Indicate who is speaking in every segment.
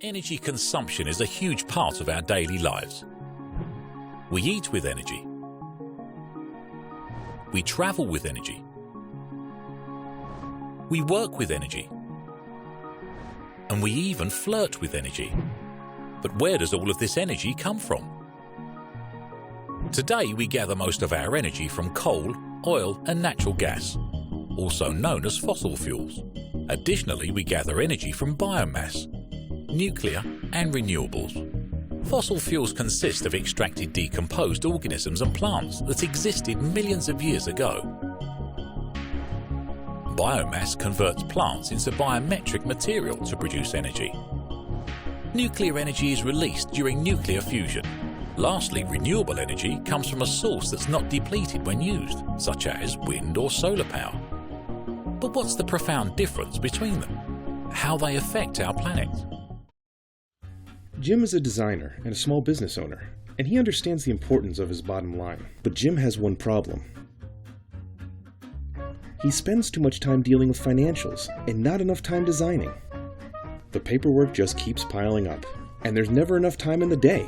Speaker 1: Energy consumption is a huge part of our daily lives. We eat with energy. We travel with energy. We work with energy. And we even flirt with energy. But where does all of this energy come from? Today we gather most of our energy from coal, oil and natural gas, also known as fossil fuels. Additionally, we gather energy from biomass, nuclear and renewables. Fossil fuels consist of extracted decomposed organisms and plants that existed millions of years ago. Biomass converts plants into biometric material to produce energy. Nuclear energy is released during nuclear fusion. Lastly, renewable energy comes from a source that's not depleted when used, such as wind or solar power. But what's the profound difference between them? How they affect our planet?
Speaker 2: Jim is a designer and a small business owner, and he understands the importance of his bottom line. But Jim has one problem. He spends too much time dealing with financials and not enough time designing. The paperwork just keeps piling up, and there's never enough time in the day.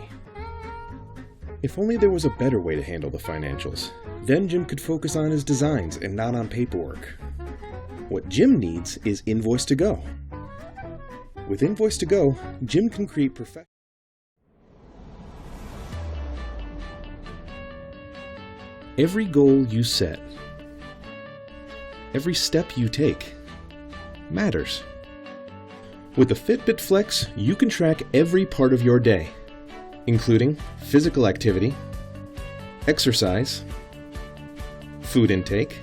Speaker 2: If only there was a better way to handle the financials, then Jim could focus on his designs and not on paperwork. What Jim needs is Invoice to Go. With Invoice to Go, Jim can create Every goal you set, every step you take, matters. With the Fitbit Flex, you can track every part of your day, including physical activity, exercise, food intake,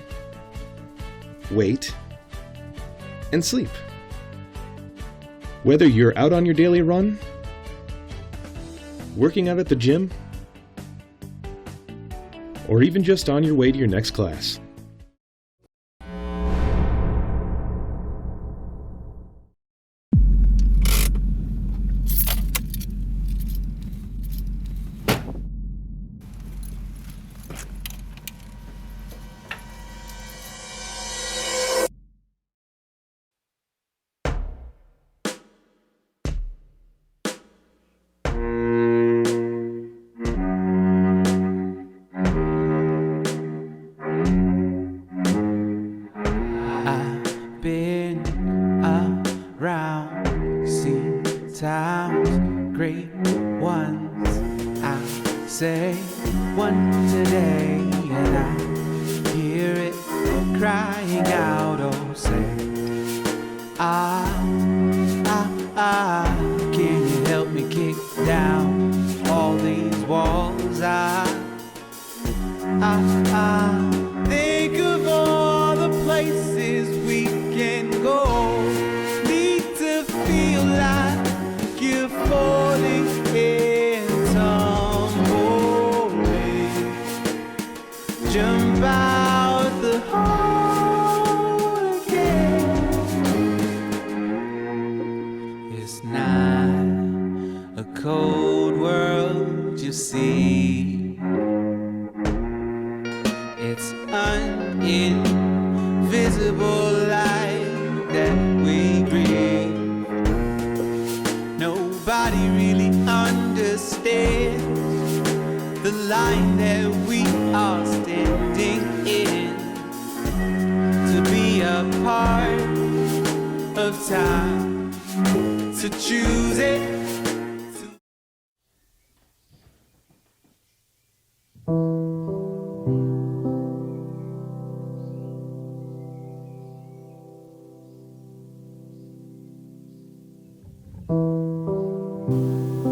Speaker 2: weight, and sleep. Whether you're out on your daily run, working out at the gym, or even just on your way to your next class.
Speaker 3: Towns, great ones, I say one today, and I hear it crying out, oh say, can you help me kick down all these walls? I think of all the places we can go, need to feel like you're falling and tumbling. Jump out the hole again. It's not a cold world you see, it's an invisible light that we breathe. Nobody really understands the line that we are standing in, to be a part of time, to choose it.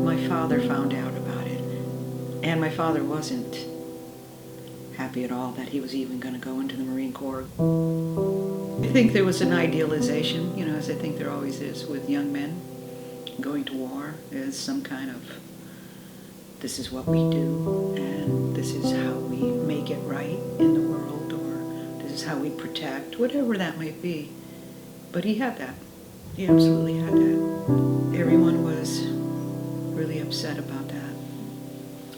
Speaker 4: My father found out about it, and my father wasn't happy at all that he was even going to go into the Marine Corps. I think there was an idealization, as I think there always is with young men going to war. There's some kind of, this is what we do, and this is how we make it right in the world, or this is how we protect, whatever that might be. But he had that. He absolutely had that. Everyone was really upset about that.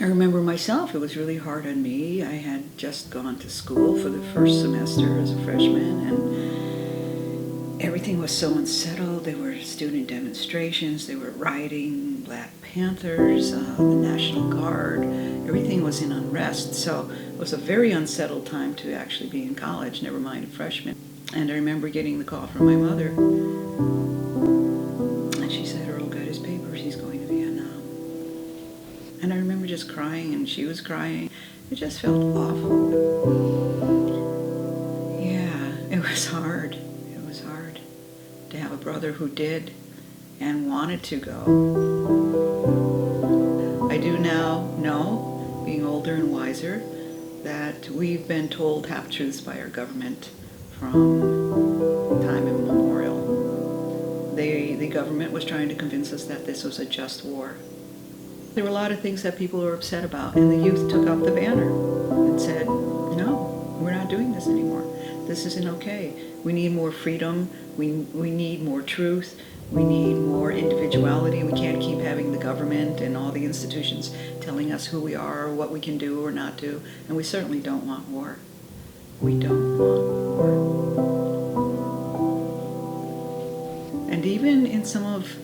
Speaker 4: I remember myself, it was really hard on me. I had just gone to school for the first semester as a freshman, and everything was so unsettled. There were student demonstrations, they were rioting, Black Panthers, the National Guard. Everything was in unrest. So it was a very unsettled time to actually be in college, never mind a freshman. And I remember getting the call from my mother. And she said, Earl got his papers, he's going to Vietnam. And I remember just crying, and she was crying. It just felt awful. Yeah, it was hard. It was hard to have a brother who did and wanted to go. I do now know, being older and wiser, that we've been told half-truths by our government from time immemorial. The government was trying to convince us that this was a just war. There were a lot of things that people were upset about, and the youth took up the banner and said, no, we're not doing this anymore. This isn't okay. We need more freedom. We need more truth. We need more individuality. We can't keep having the government and all the institutions telling us who we are or what we can do or not do. And we certainly don't want war. We don't want war. And even in some of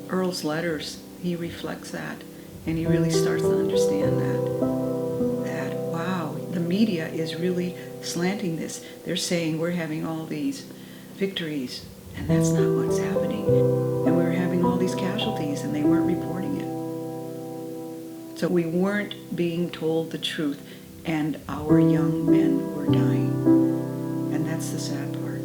Speaker 4: Earl's letters, he reflects that. And he really starts to understand that, wow, the media is really slanting this. They're saying we're having all these victories, and that's not what's happening. And we were having all these casualties, and they weren't reporting it. So we weren't being told the truth, and our young men were dying. And that's the sad part.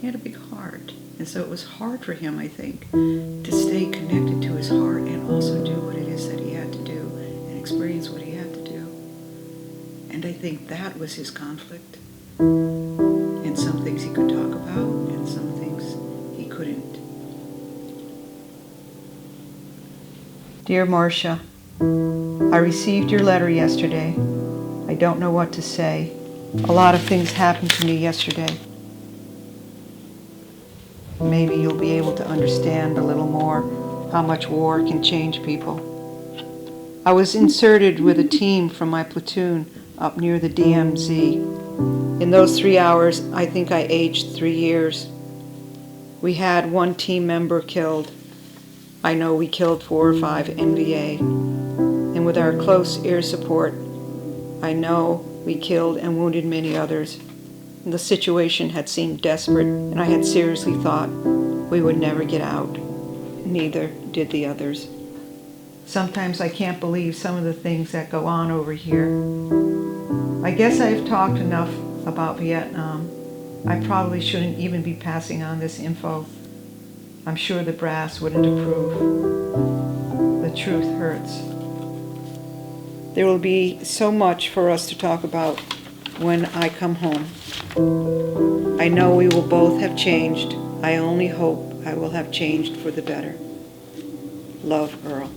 Speaker 4: He had a big heart. And so it was hard for him, I think, to stay connected to his heart and also do what it is that he had to do and experience what he had to do. And I think that was his conflict. And some things he could talk about and some things he couldn't. Dear Marcia, I received your letter yesterday. I don't know what to say. A lot of things happened to me yesterday. Maybe you'll be able to understand a little more how much war can change people. I was inserted with a team from my platoon up near the DMZ. In those 3 hours, I think I aged 3 years. We had one team member killed. I know we killed 4 or 5 NVA. And with our close air support, I know we killed and wounded many others. The situation had seemed desperate, and I had seriously thought we would never get out. Neither did the others. Sometimes I can't believe some of the things that go on over here. I guess I've talked enough about Vietnam. I probably shouldn't even be passing on this info. I'm sure the brass wouldn't approve. The truth hurts. There will be so much for us to talk about when I come home. I know we will both have changed. I only hope I will have changed for the better. Love, Earl.